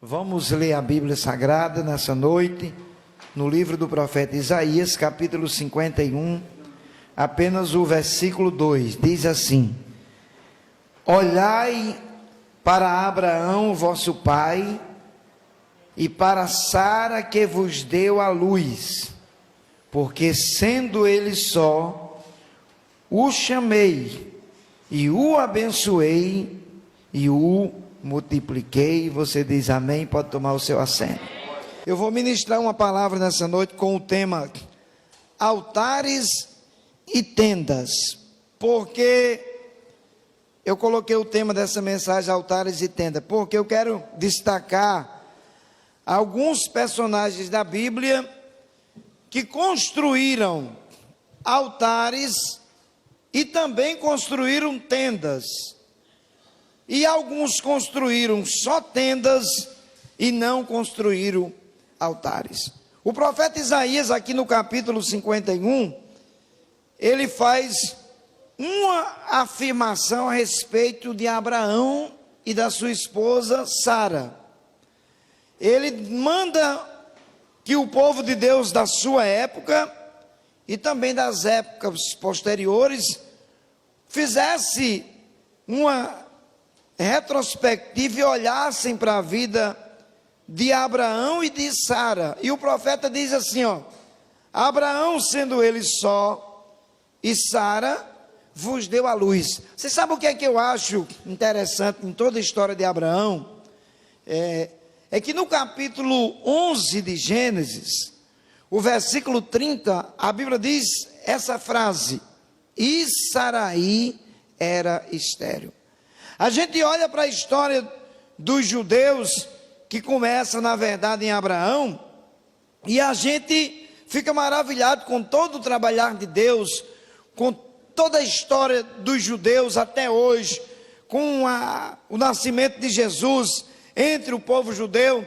Vamos ler a Bíblia Sagrada nessa noite, no livro do profeta Isaías, capítulo 51, apenas o versículo 2, diz assim: Olhai para Abraão, vosso pai, e para Sara que vos deu a luz, porque sendo ele só, o chamei, e o abençoei, e o multipliquei. Você diz amém, pode tomar o seu assento. Eu vou ministrar uma palavra nessa noite com o tema altares e tendas. Porque eu coloquei o tema dessa mensagem, altares e tendas, porque eu quero destacar alguns personagens da Bíblia que construíram altares e também construíram tendas. E alguns construíram só tendas e não construíram altares. O profeta Isaías, aqui no capítulo 51, ele faz uma afirmação a respeito de Abraão e da sua esposa Sara. Ele manda que o povo de Deus da sua época e também das épocas posteriores fizesse uma retrospectiva e olhassem para a vida de Abraão e de Sara. E o profeta diz assim, Abraão sendo ele só e Sara vos deu a luz. Você sabe o que é que eu acho interessante em toda a história de Abraão? É que no capítulo 11 de Gênesis, o versículo 30, a Bíblia diz essa frase: e Saraí era estéril. A gente olha para a história dos judeus, que começa na verdade em Abraão, e a gente fica maravilhado com todo o trabalhar de Deus, com toda a história dos judeus até hoje, com o nascimento de Jesus entre o povo judeu.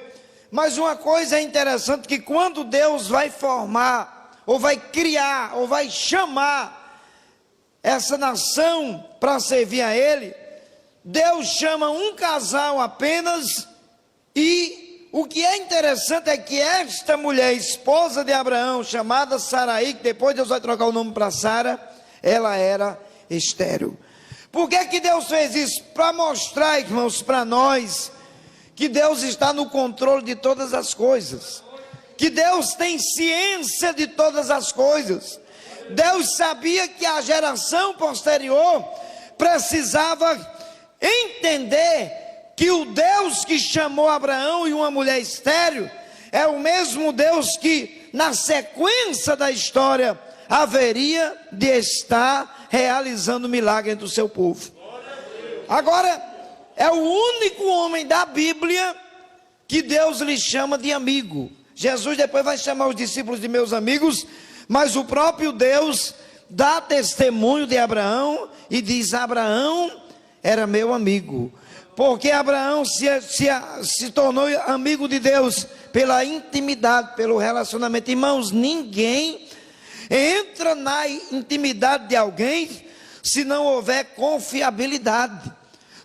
Mas uma coisa é interessante, que quando Deus vai formar, ou vai criar, ou vai chamar essa nação para servir a Ele, Deus chama um casal apenas. E o que é interessante é que esta mulher, esposa de Abraão, chamada Saraí, que depois Deus vai trocar o nome para Sara, ela era estéril. Por que que Deus fez isso? Para mostrar, irmãos, para nós, que Deus está no controle de todas as coisas, que Deus tem ciência de todas as coisas. Deus sabia que a geração posterior precisava entender que o Deus que chamou Abraão e uma mulher estéril é o mesmo Deus que na sequência da história haveria de estar realizando milagre entre o seu povo. Agora, é o único homem da Bíblia que Deus lhe chama de amigo. Jesus depois vai chamar os discípulos de meus amigos, mas o próprio Deus dá testemunho de Abraão e diz: Abraão era meu amigo. Porque Abraão se tornou amigo de Deus pela intimidade, pelo relacionamento. Irmãos, ninguém entra na intimidade de alguém se não houver confiabilidade,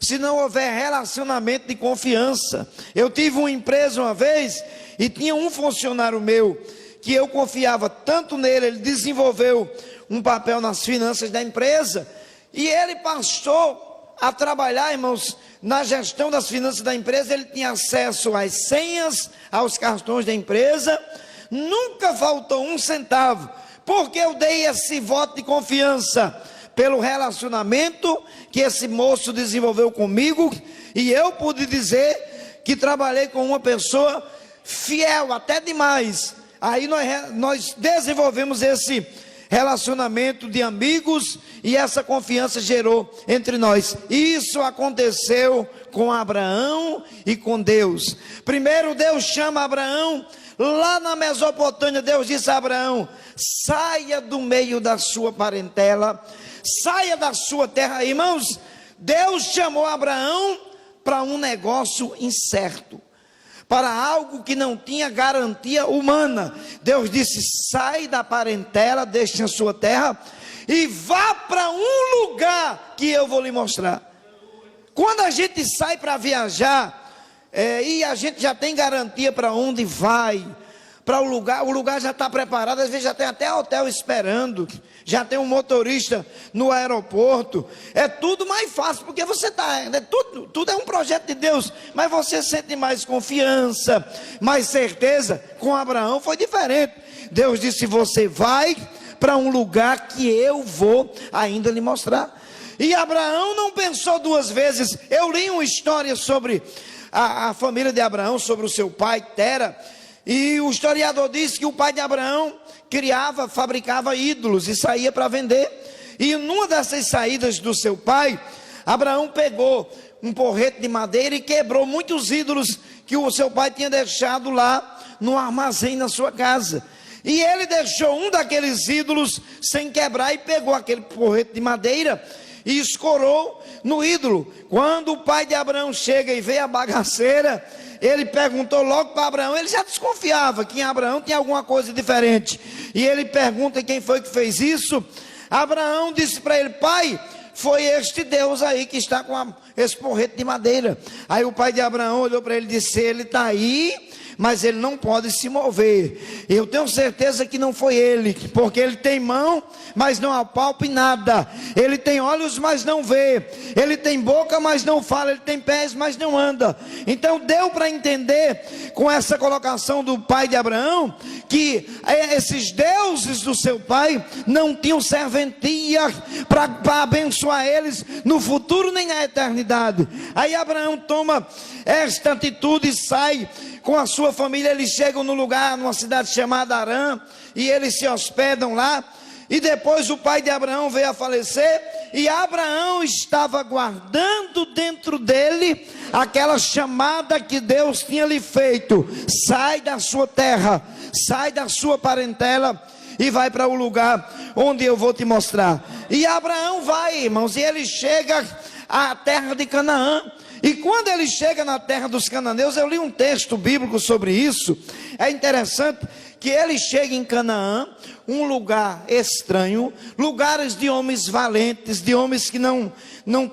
se não houver relacionamento de confiança. Eu tive uma empresa uma vez e tinha um funcionário meu que eu confiava tanto nele. Ele desenvolveu um papel nas finanças da empresa e ele passou a trabalhar, irmãos, na gestão das finanças da empresa. Ele tinha acesso às senhas, aos cartões da empresa, nunca faltou um centavo, porque eu dei esse voto de confiança pelo relacionamento que esse moço desenvolveu comigo, e eu pude dizer que trabalhei com uma pessoa fiel, até demais. Aí nós desenvolvemos esse relacionamento de amigos, e essa confiança gerou entre nós. Isso aconteceu com Abraão e com Deus. Primeiro Deus chama Abraão lá na Mesopotâmia. Deus disse a Abraão: saia do meio da sua parentela, saia da sua terra. Irmãos, Deus chamou Abraão para um negócio incerto, para algo que não tinha garantia humana. Deus disse: sai da parentela, deixe a sua terra e vá para um lugar que eu vou lhe mostrar. Quando a gente sai para viajar, e a gente já tem garantia para onde vai, para o lugar já está preparado, às vezes já tem até hotel esperando, já tem um motorista no aeroporto, é tudo mais fácil, porque você está, tudo é um projeto de Deus, mas você sente mais confiança, mais certeza. Com Abraão foi diferente. Deus disse: você vai para um lugar que eu vou ainda lhe mostrar. E Abraão não pensou duas vezes. Eu li uma história sobre a família de Abraão, sobre o seu pai Tera, e o historiador diz que o pai de Abraão fabricava ídolos e saía para vender. E numa dessas saídas do seu pai, Abraão pegou um porrete de madeira e quebrou muitos ídolos que o seu pai tinha deixado lá no armazém na sua casa. E ele deixou um daqueles ídolos sem quebrar e pegou aquele porrete de madeira e escorou no ídolo. Quando o pai de Abraão chega e vê a bagaceira, ele perguntou logo para Abraão. Ele já desconfiava que em Abraão tinha alguma coisa diferente, e ele pergunta quem foi que fez isso. Abraão disse para ele: pai, foi este Deus aí que está com esse porrete de madeira. Aí o pai de Abraão olhou para ele e disse: ele está aí, mas ele não pode se mover. Eu tenho certeza que não foi ele, porque ele tem mão, mas não apalpa em nada. Ele tem olhos, mas não vê. Ele tem boca, mas não fala. Ele tem pés, mas não anda. Então deu para entender, com essa colocação do pai de Abraão, que esses deuses do seu pai não tinham serventia para abençoar eles no futuro nem na eternidade. Aí Abraão toma esta atitude e sai com a sua família. Eles chegam no lugar, numa cidade chamada Harã, e eles se hospedam lá. E depois o pai de Abraão veio a falecer, e Abraão estava guardando dentro dele aquela chamada que Deus tinha lhe feito: sai da sua terra, sai da sua parentela e vai para o lugar onde eu vou te mostrar. E Abraão vai, irmãos, e ele chega à terra de Canaã. E quando ele chega na terra dos cananeus, eu li um texto bíblico sobre isso. É interessante que ele chega em Canaã, um lugar estranho, lugares de homens valentes, de homens que não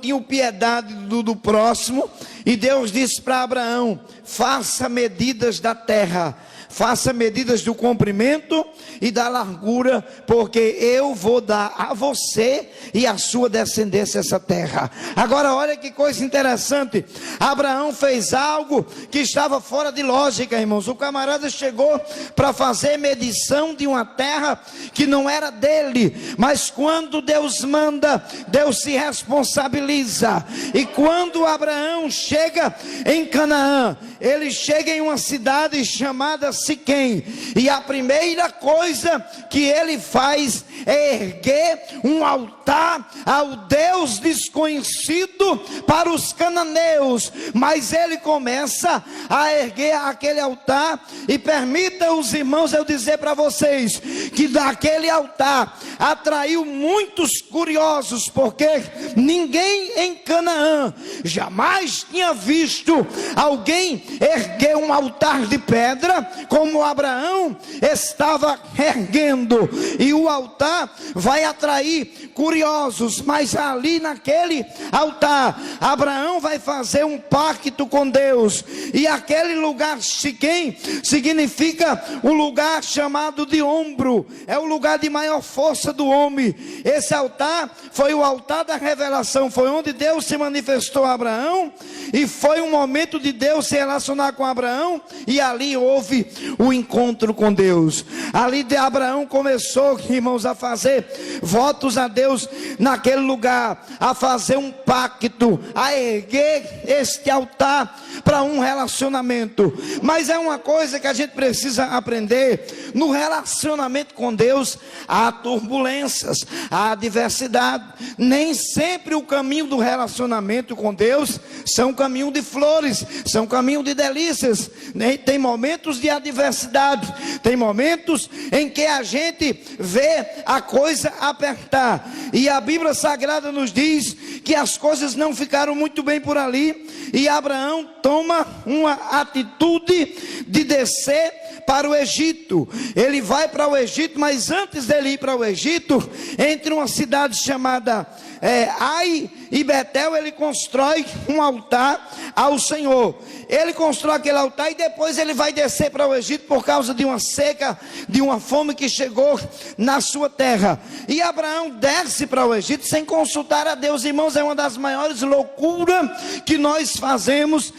tinham piedade do próximo. E Deus disse para Abraão: faça medidas da terra, faça medidas do comprimento e da largura, porque eu vou dar a você e a sua descendência essa terra. Agora olha que coisa interessante. Abraão fez algo que estava fora de lógica, irmãos. O camarada chegou para fazer medição de uma terra que não era dele, mas quando Deus manda, Deus se responsabiliza. E quando Abraão chega em Canaã, ele chega em uma cidade chamada Siquém, e a primeira coisa que ele faz é erguer um altar ao Deus desconhecido para os cananeus. Mas ele começa a erguer aquele altar, e permita os irmãos eu dizer para vocês, que daquele altar atraiu muitos curiosos, porque ninguém em Canaã jamais tinha visto alguém erguer um altar de pedra como Abraão estava erguendo. E o altar vai atrair curiosos, mas ali naquele altar Abraão vai fazer um pacto com Deus. E aquele lugar Siquém significa o lugar chamado de ombro, é o lugar de maior força do homem. Esse altar foi o altar da revelação, foi onde Deus se manifestou a Abraão, e foi um momento de Deus se relacionar com Abraão, e ali houve o encontro com Deus. Ali de Abraão começou, irmãos, a fazer votos a Deus naquele lugar, a fazer um pacto, a erguer este altar para um relacionamento. Mas é uma coisa que a gente precisa aprender: no relacionamento com Deus há turbulências, há adversidade. Nem sempre o caminho do relacionamento com Deus são caminho de flores, são caminho de delícias. Tem momentos de adversidade, tem momentos em que a gente vê a coisa apertar, e a Bíblia Sagrada nos diz que as coisas não ficaram muito bem por ali, e Abraão toma uma atitude de descer para o Egito. Ele vai para o Egito, mas antes dele ir para o Egito, entre uma cidade chamada Ai e Betel, ele constrói um altar ao Senhor. Ele constrói aquele altar e depois ele vai descer para o Egito por causa de uma seca, de uma fome que chegou na sua terra. E Abraão desce para o Egito sem consultar a Deus. Irmãos, é uma das maiores loucuras que nós fazemos,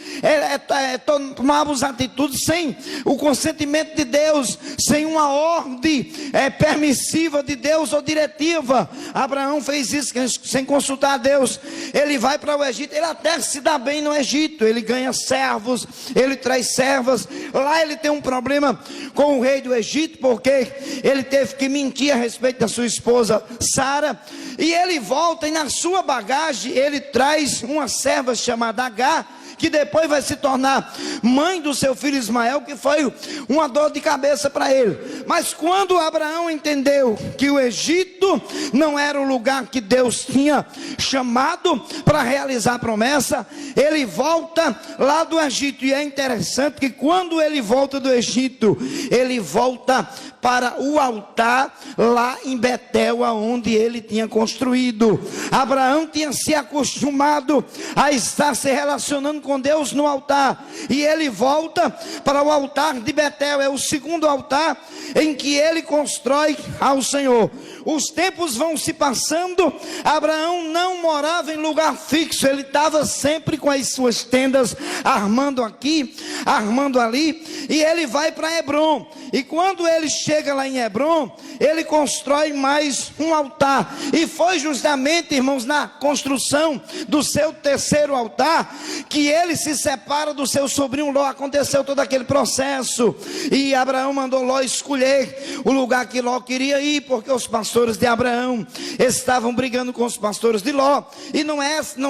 tomarmos atitudes sem o consentimento de Deus, sem uma ordem permissiva de Deus ou diretiva. Abraão fez isso sem consultar a Deus. Ele vai para o Egito, ele até se dá bem no Egito, ele ganha servos, ele traz servas. Lá ele tem um problema com o rei do Egito, porque ele teve que mentir a respeito da sua esposa Sara. E ele volta e na sua bagagem ele traz uma serva chamada Agar, que depois vai se tornar mãe do seu filho Ismael, que foi uma dor de cabeça para ele. Mas quando Abraão entendeu que o Egito não era o lugar que Deus tinha chamado para realizar a promessa, ele volta lá do Egito. E é interessante que quando ele volta do Egito, ele volta para o altar lá em Betel, onde ele tinha construído. Abraão tinha se acostumado a estar se relacionando com Deus no altar, e ele volta para o altar de Betel. É o segundo altar em que ele constrói ao Senhor. Os tempos vão se passando. Abraão não morava em lugar fixo, ele estava sempre com as suas tendas, armando aqui, armando ali, e ele vai para Hebrom. E quando ele chega lá em Hebrom, ele constrói mais um altar. E foi justamente, irmãos, na construção do seu terceiro altar que ele se separa do seu sobrinho Ló. Aconteceu todo aquele processo, e Abraão mandou Ló escolher o lugar que Ló queria ir, porque os pastores de Abraão estavam brigando com os pastores de Ló. E não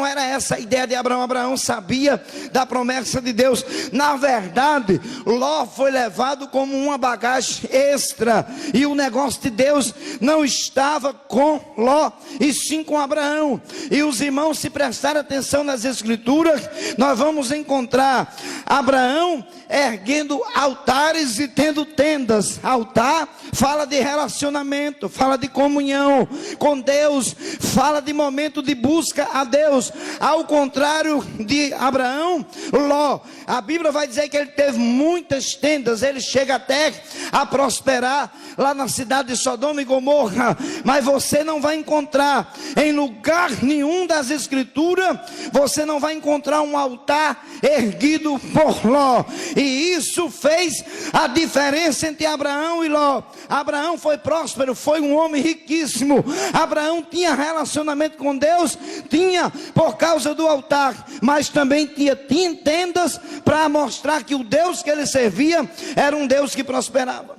era essa a ideia de Abraão. Abraão sabia da promessa de Deus. Na verdade, Ló foi levado como uma bagagem extra, e o negócio de Deus não estava com Ló, e sim com Abraão. E os irmãos, se prestarem atenção nas escrituras, nós vamos encontrar Abraão erguendo altares e tendo tendas. Altar fala de relacionamento, fala de comunhão com Deus, fala de momento de busca a Deus. Ao contrário de Abraão, Ló, a Bíblia vai dizer que ele teve muitas tendas. Ele chega até a prosperar lá na cidade de Sodoma e Gomorra, mas você não vai encontrar em lugar nenhum das escrituras, você não vai encontrar um altar erguido por Ló. E isso fez a diferença entre Abraão e Ló. Abraão foi próspero, foi um homem riquíssimo. Abraão tinha relacionamento com Deus, tinha por causa do altar, mas também tinha tendas para mostrar que o Deus que ele servia era um Deus que prosperava.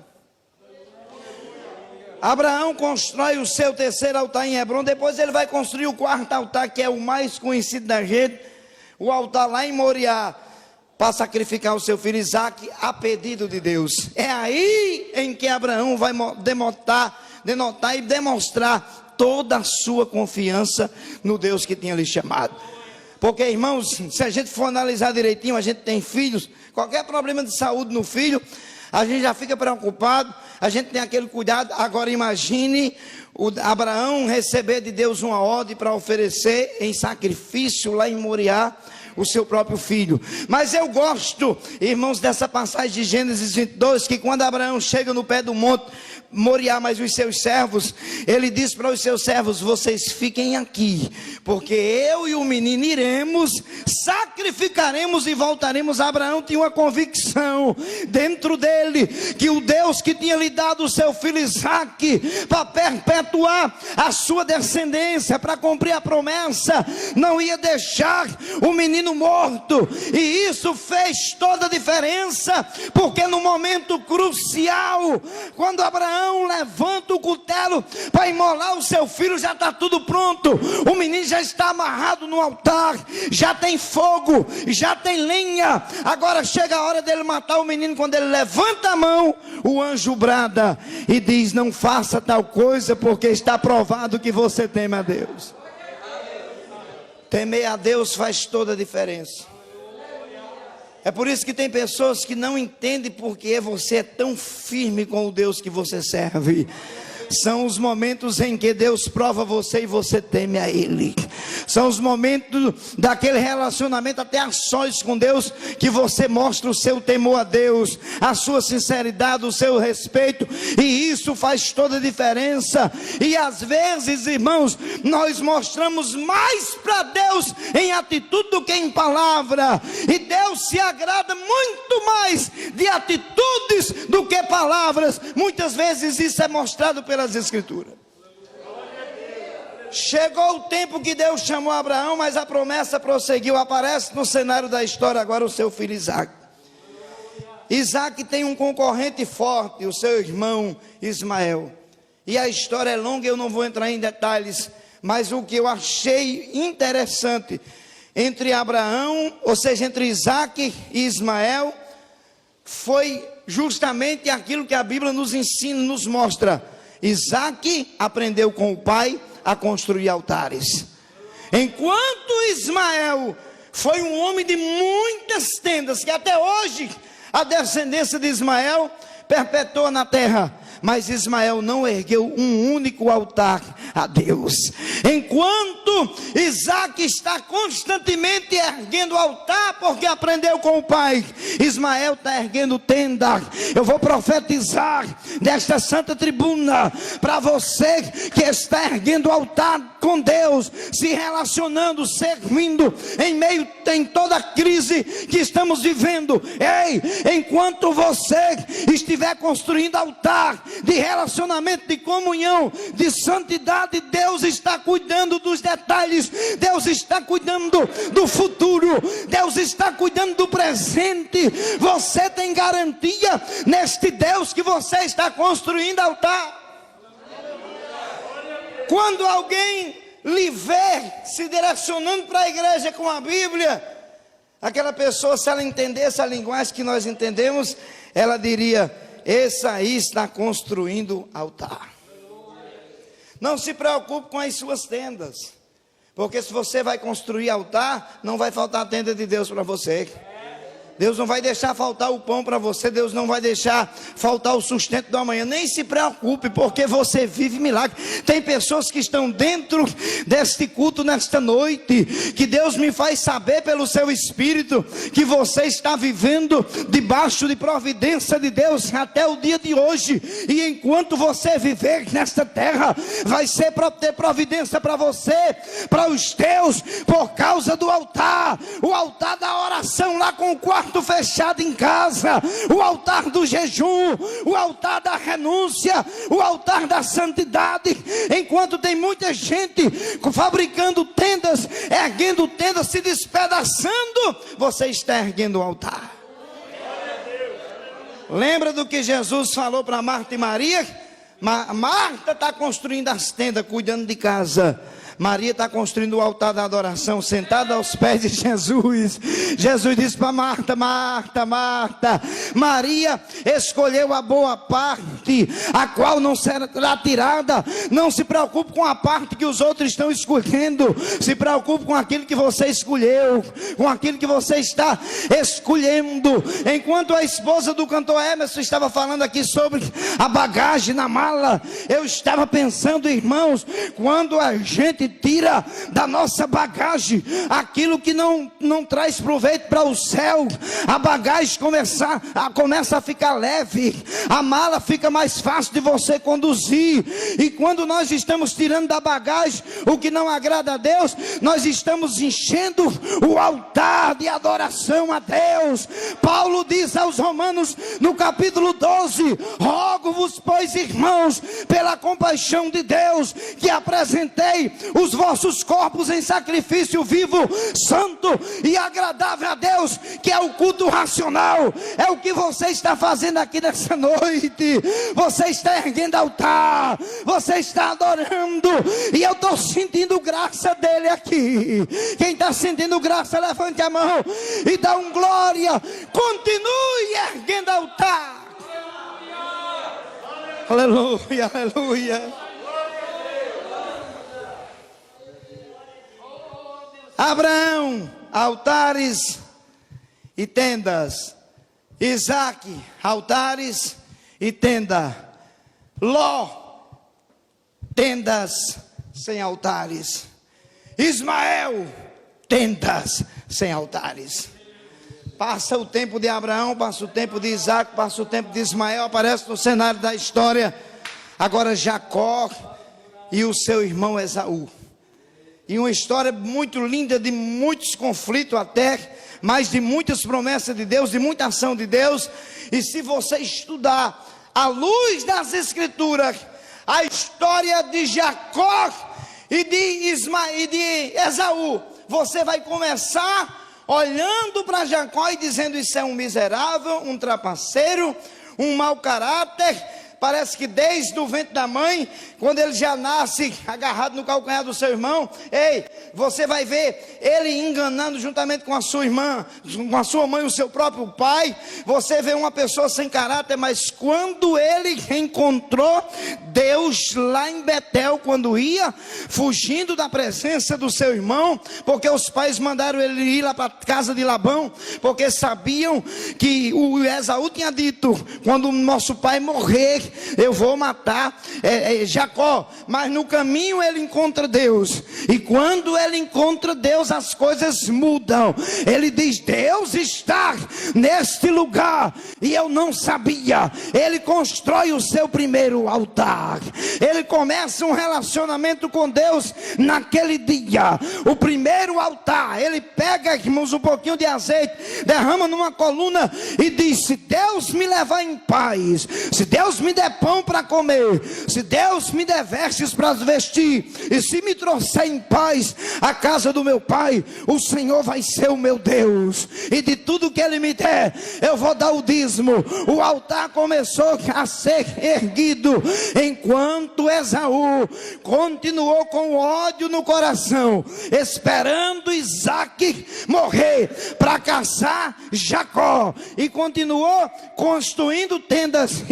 Abraão constrói o seu terceiro altar em Hebrom. Depois ele vai construir o quarto altar, que é o mais conhecido da gente, o altar lá em Moriá, para sacrificar o seu filho Isaque a pedido de Deus. É aí em que Abraão vai denotar e demonstrar toda a sua confiança no Deus que tinha lhe chamado. Porque, irmãos, se a gente for analisar direitinho, a gente tem filhos, qualquer problema de saúde no filho, a gente já fica preocupado, a gente tem aquele cuidado. Agora imagine Abraão receber de Deus uma ordem para oferecer em sacrifício lá em Moriá o seu próprio filho. Mas eu gosto, irmãos, dessa passagem de Gênesis 22, que quando Abraão chega no pé do monte Moriá, mas os seus servos, ele diz para os seus servos: vocês fiquem aqui, porque eu e o menino iremos, sacrificaremos e voltaremos. Abraão tinha uma convicção dentro dele, que o Deus que tinha lhe dado o seu filho Isaque para perpetuar a sua descendência, para cumprir a promessa, não ia deixar o menino morto. E isso fez toda a diferença, porque no momento crucial, quando Abraão levanta o cutelo para imolar o seu filho, já está tudo pronto, o menino já está amarrado no altar, já tem fogo, já tem lenha. Agora chega a hora dele matar o menino. Quando ele levanta a mão, o anjo brada e diz: não faça tal coisa, porque está provado que você teme a Deus. Temer a Deus faz toda a diferença. É por isso que tem pessoas que não entendem porque você é tão firme com o Deus que você serve. São os momentos em que Deus prova você e você teme a Ele. São os momentos daquele relacionamento até a sós com Deus, que você mostra o seu temor a Deus, a sua sinceridade, o seu respeito, e isso faz toda a diferença. E às vezes, irmãos, nós mostramos mais para Deus em atitude do que em palavra, e Deus se agrada muito mais de atitudes do que palavras. Muitas vezes isso é mostrado pelas Escrituras. Chegou o tempo que Deus chamou Abraão, mas a promessa prosseguiu. Aparece no cenário da história agora o seu filho Isaque. Isaque tem um concorrente forte, o seu irmão Ismael. E a história é longa, eu não vou entrar em detalhes, mas o que eu achei interessante entre Abraão, ou seja, entre Isaque e Ismael, foi justamente aquilo que a Bíblia nos ensina, nos mostra. Isaque aprendeu com o pai a construir altares, enquanto Ismael foi um homem de muitas tendas, que até hoje a descendência de Ismael perpetua na terra. Mas Ismael não ergueu um único altar a Deus. Enquanto Isaque está constantemente erguendo altar, porque aprendeu com o pai, Ismael está erguendo tenda. Eu vou profetizar desta santa tribuna para você que está erguendo altar com Deus, se relacionando, servindo em toda a crise que estamos vivendo. Ei, enquanto você estiver construindo altar de relacionamento, de comunhão, de santidade, Deus está cuidando dos detalhes, Deus está cuidando do futuro, Deus está cuidando do presente. Você tem garantia neste Deus que você está construindo altar. Quando alguém lhe vê se direcionando para a igreja com a Bíblia, aquela pessoa, se ela entendesse a linguagem que nós entendemos, ela diria: esse aí está construindo altar. Não se preocupe com as suas tendas, porque se você vai construir altar, não vai faltar a tenda de Deus para você. Deus não vai deixar faltar o pão para você. Deus não vai deixar faltar o sustento do amanhã. Nem se preocupe, porque você vive milagre. Tem pessoas que estão dentro deste culto nesta noite, que Deus me faz saber pelo seu Espírito, que você está vivendo debaixo de providência de Deus até o dia de hoje. E enquanto você viver nesta terra, vai ser para ter providência para você, para os teus, por causa do altar. O altar da oração lá com o quarto fechado em casa, o altar do jejum, o altar da renúncia, o altar da santidade. Enquanto tem muita gente fabricando tendas, erguendo tendas, se despedaçando, você está erguendo o altar. Lembra do que Jesus falou para Marta e Maria? Marta está construindo as tendas, cuidando de casa. Maria está construindo o altar da adoração, sentada aos pés de Jesus. Jesus disse para Marta: Marta, Marta, Maria escolheu a boa parte, a qual não será tirada. Não se preocupe com a parte que os outros estão escolhendo, se preocupe com aquilo que você escolheu, com aquilo que você está escolhendo. Enquanto a esposa do cantor Emerson estava falando aqui sobre a bagagem na mala, eu estava pensando, irmãos, quando a gente tira da nossa bagagem aquilo que não traz proveito para o céu, a bagagem começa a ficar leve, a mala fica mais fácil de você conduzir. E quando nós estamos tirando da bagagem o que não agrada a Deus, nós estamos enchendo o altar de adoração a Deus. Paulo diz aos Romanos no capítulo 12: rogo-vos, pois, irmãos, pela compaixão de Deus, que apresentei os vossos corpos em sacrifício vivo, santo e agradável a Deus, que é o culto racional. É o que você está fazendo aqui nessa noite. Você está erguendo altar, você está adorando, e eu estou sentindo graça dele aqui. Quem está sentindo graça, levante a mão e dá um glória. Continue erguendo altar. Aleluia, aleluia. Abraão, altares. e tendas. Isaque, altares e tenda. Ló, tendas sem altares. Ismael, tendas sem altares. Passa o tempo de Abraão, passa o tempo de Isaque, passa o tempo de Ismael, aparece no cenário da história. Agora Jacó e o seu irmão Esaú. E uma história muito linda, de muitos conflitos até, mas de muitas promessas de Deus, de muita ação de Deus. E se você estudar à luz das Escrituras a história de Jacó e de Esaú, você vai começar olhando para Jacó e dizendo: isso é um miserável, um trapaceiro, um mau caráter. Parece que desde o ventre da mãe, quando ele já nasce agarrado no calcanhar do seu irmão, você vai ver ele enganando juntamente com a sua irmã, com a sua mãe, o seu próprio pai. Você vê uma pessoa sem caráter, mas quando ele encontrou Deus lá em Betel, quando ia fugindo da presença do seu irmão, porque os pais mandaram ele ir lá para a casa de Labão, porque sabiam que o Esaú tinha dito: quando o nosso pai morrer, eu vou matar Jacó. Mas no caminho ele encontra Deus, e quando ele encontra Deus, as coisas mudam. Ele diz: Deus está neste lugar, e eu não sabia. Ele constrói o seu primeiro altar. Ele começa um relacionamento com Deus naquele dia. O primeiro altar, ele pega, irmãos, um pouquinho de azeite, derrama numa coluna e diz: se Deus me levar em paz, se Deus me der pão para comer, se Deus me der vestes para vestir, e se me trouxer em paz a casa do meu pai, o Senhor vai ser o meu Deus, e de tudo que ele me der, eu vou dar o dízimo. O altar começou a ser erguido, enquanto Esaú continuou com ódio no coração, esperando Isaque morrer para caçar Jacó, e continuou construindo tendas.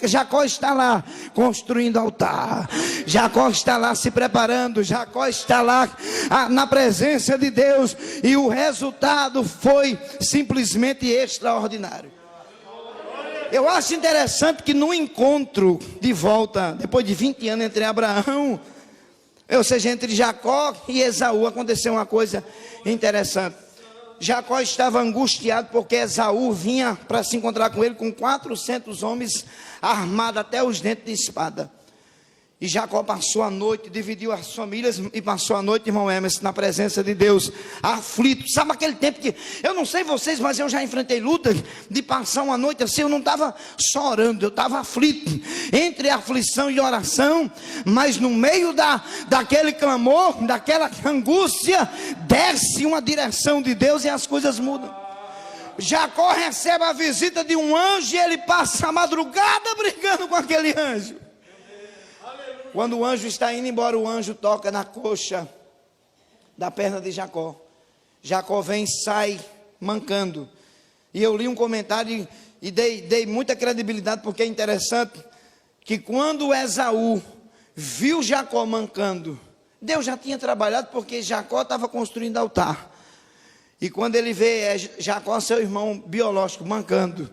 Jacó está lá construindo altar. Jacó está lá se preparando. Jacó está lá na presença de Deus. E o resultado foi simplesmente extraordinário. Eu acho interessante que no encontro de volta, depois de 20 anos entre Abraão, ou seja, entre Jacó e Esaú, aconteceu uma coisa interessante. Jacó estava angustiado porque Esaú vinha para se encontrar com ele com 400 homens armados até os dentes de espada. E Jacó passou a noite, dividiu as famílias e passou a noite, irmão Emerson, na presença de Deus, aflito. Sabe aquele tempo que, eu não sei vocês, mas eu já enfrentei luta de passar uma noite assim. Eu não estava só orando, eu estava aflito, entre aflição e oração. Mas no meio daquele clamor, daquela angústia, desce uma direção de Deus e as coisas mudam. Jacó recebe a visita de um anjo e ele passa a madrugada brigando com aquele anjo. Quando o anjo está indo embora, o anjo toca na coxa da perna de Jacó. Jacó vem e sai mancando. E eu li um comentário e dei muita credibilidade, porque é interessante que quando Esaú viu Jacó mancando, Deus já tinha trabalhado, porque Jacó estava construindo altar. E quando ele vê Jacó, seu irmão biológico, mancando,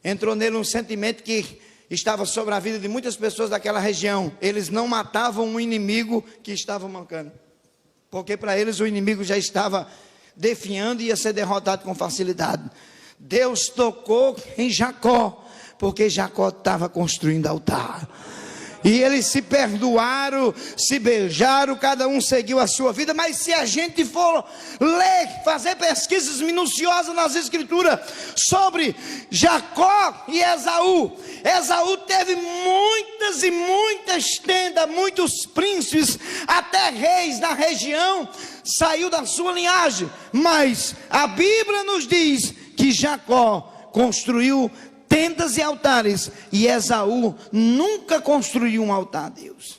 entrou nele um sentimento que estava sobre a vida de muitas pessoas daquela região. Eles não matavam um inimigo que estava mancando, porque para eles o inimigo já estava definhando e ia ser derrotado com facilidade. Deus tocou em Jacó, porque Jacó estava construindo altar. E eles se perdoaram, se beijaram, cada um seguiu a sua vida. Mas se a gente for ler, fazer pesquisas minuciosas nas Escrituras sobre Jacó e Esaú, Esaú teve muitas e muitas tendas, muitos príncipes, até reis da região saiu da sua linhagem. Mas a Bíblia nos diz que Jacó construiu tendas e altares, e Esaú nunca construiu um altar a Deus.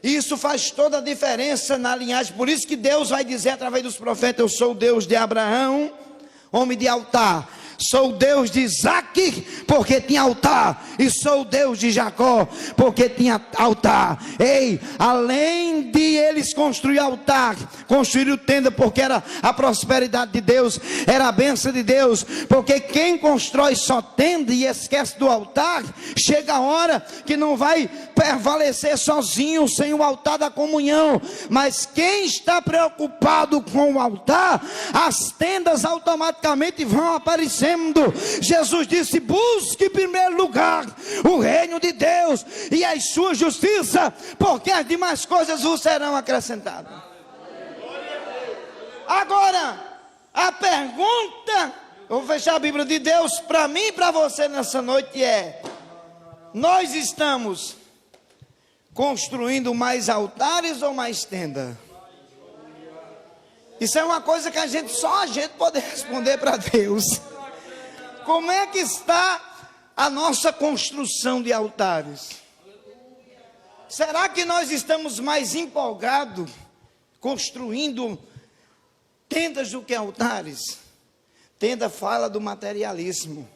Isso faz toda a diferença na linhagem. Por isso que Deus vai dizer através dos profetas: eu sou o Deus de Abraão, homem de altar, Sou o Deus de Isaque, porque tinha altar. E sou o Deus de Jacó, porque tinha altar. Ei, além de eles construir altar, construíram tenda, porque era a prosperidade de Deus, era a bênção de Deus. Porque quem constrói só tenda e esquece do altar, chega a hora que não vai prevalecer sozinho, sem o altar da comunhão. Mas quem está preocupado com o altar, as tendas automaticamente vão aparecendo. Jesus disse: busque em primeiro lugar o reino de Deus e a sua justiça, porque as demais coisas vos serão acrescentadas. Agora, a pergunta, eu vou fechar a Bíblia de Deus para mim e para você nessa noite é: nós estamos construindo mais altares ou mais tenda? Isso é uma coisa que só a gente pode responder para Deus. Como é que está a nossa construção de altares? Será que nós estamos mais empolgados construindo tendas do que altares? Tenda fala do materialismo,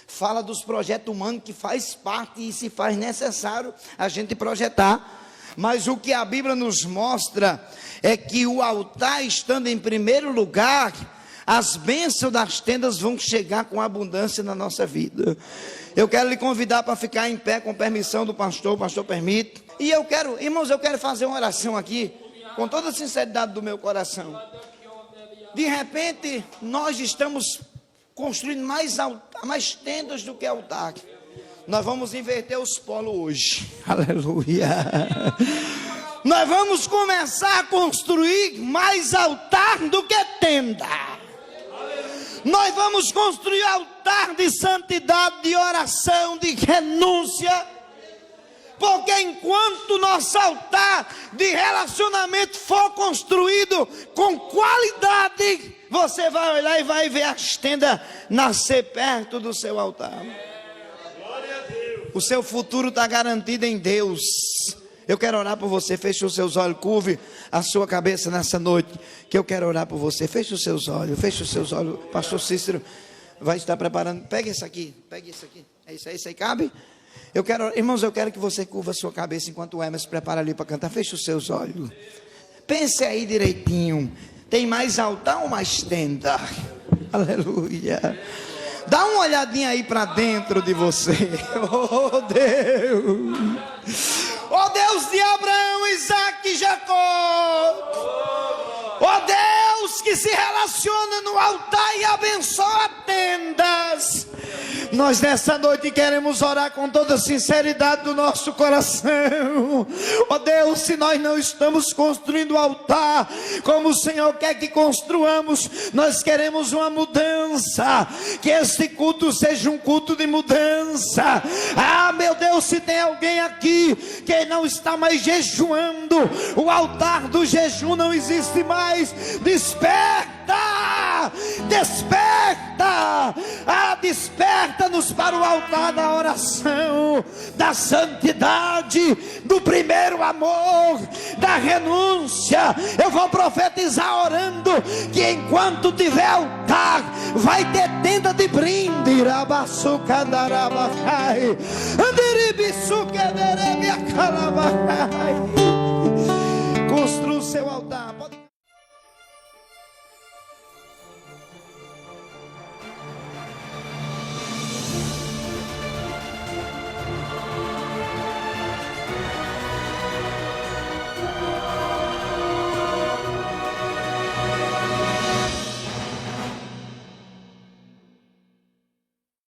fala dos projetos humanos que faz parte e se faz necessário a gente projetar. Mas o que a Bíblia nos mostra é que o altar estando em primeiro lugar, as bênçãos das tendas vão chegar com abundância na nossa vida. Eu quero lhe convidar para ficar em pé com permissão do pastor, o pastor permite. E eu quero, irmãos, eu quero fazer uma oração aqui, com toda a sinceridade do meu coração. De repente, nós estamos construindo mais tendas do que altar. Nós vamos inverter os polos hoje. Aleluia. Nós vamos começar a construir mais altar do que tenda. Nós vamos construir altar de santidade, de oração, de renúncia. Porque enquanto nosso altar de relacionamento for construído com qualidade, você vai olhar e vai ver as tendas nascer perto do seu altar. O seu futuro está garantido em Deus. Eu quero orar por você. Feche os seus olhos, curve a sua cabeça nessa noite, que eu quero orar por você. Feche os seus olhos, feche os seus olhos. Pastor Cícero vai estar preparando. Pegue isso aqui, pegue isso aqui. É isso aí, cabe? Irmãos, eu quero que você curva a sua cabeça enquanto o Emerson se prepara ali para cantar. Feche os seus olhos. Pense aí direitinho. Tem mais altar ou mais tenda? Aleluia. Dá uma olhadinha aí para dentro de você. Oh Deus. Oh Deus de Abraão, Isaque e Jacó. Oh Deus que se relaciona no altar e abençoa tendas. Nós nessa noite queremos orar com toda a sinceridade do nosso coração. Ó Deus, se nós não estamos construindo o altar como o Senhor quer que construamos, nós queremos uma mudança. Que este culto seja um culto de mudança. Ah, meu Deus, se tem alguém aqui que não está mais jejuando, o altar do jejum não existe mais. Desperta! Desperta! Ah, desperta-nos para o altar da oração, da santidade, do primeiro amor, da renúncia. Eu vou profetizar orando que enquanto tiver altar, vai ter tenda de brinde. Rabassucandarabacai, andiribiçucanderebiacalabacai.